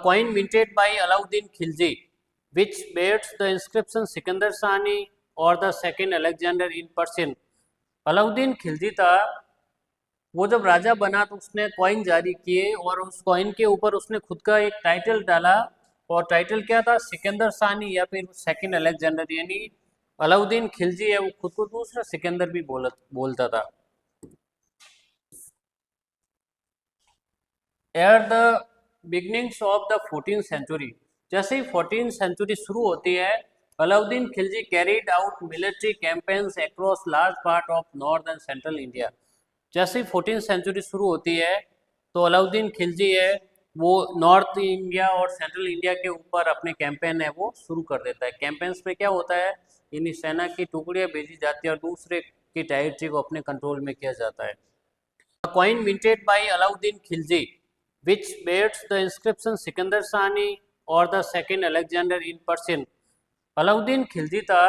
coin minted by Alauddin Khilji, which bears the inscription Sikandar Sahani or the second Alexander in Persian. Alauddin Khilji था, वो जब राजा बना तो उसने कॉइन जारी किए और उस कॉइन के ऊपर उसने खुद का एक टाइटल डाला, और टाइटल क्या था? सिकंदर सानी या फिर सेकंड अलेक्जेंडर, यानी अलाउद्दीन खिलजी है वो खुद को दूसरा सिकंदर भी बोलता था। At the beginnings of the 14th century, जैसे ही 14th सेंचुरी शुरू होती है, Alauddin Khilji carried out military campaigns across large part of north and central India. जैसे ही 14th सेंचुरी शुरू होती है तो अलाउद्दीन खिलजी है वो नॉर्थ इंडिया और सेंट्रल इंडिया के ऊपर अपने कैंपेन है वो शुरू कर देता है। कैंपेन्स में क्या होता है? यानी सेना की टुकड़ियाँ भेजी जाती है और दूसरे की टेरिटरी को अपने कंट्रोल में किया जाता है। Coin minted by Alauddin Khilji which bears the inscription Sikandar Sahani or the second Alexander in Persian. Alauddin Khilji था,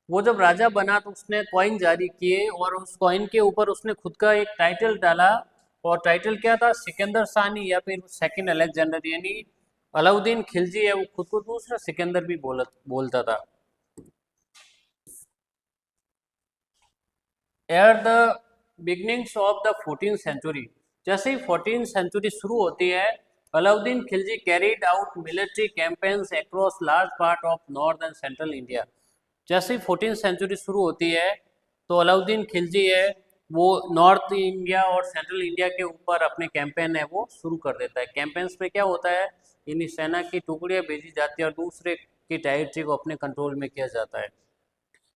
वो जब राजा बना तो उसने कॉइन जारी किए और उस कॉइन के ऊपर उसने खुद का एक टाइटल डाला, और टाइटल क्या था? सिकंदर सानी या फिर सेकंड अलेक्जेंडर, यानी अलाउद्दीन खिलजी है वो खुद को दूसरा सिकंदर भी बोलता था। At the beginnings of the 14th century, जैसे ही 14th सेंचुरी शुरू होती है, Alauddin Khilji carried out military campaigns across large part of north and central India. जैसे ही 14th सेंचुरी शुरू होती है तो अलाउद्दीन खिलजी है वो नॉर्थ इंडिया और सेंट्रल इंडिया के ऊपर अपने कैंपेन है वो शुरू कर देता है। कैंपेन्स में क्या होता है? यानी सेना की टुकड़ियाँ भेजी जाती है और दूसरे की टेरिटरी को अपने कंट्रोल में किया जाता है।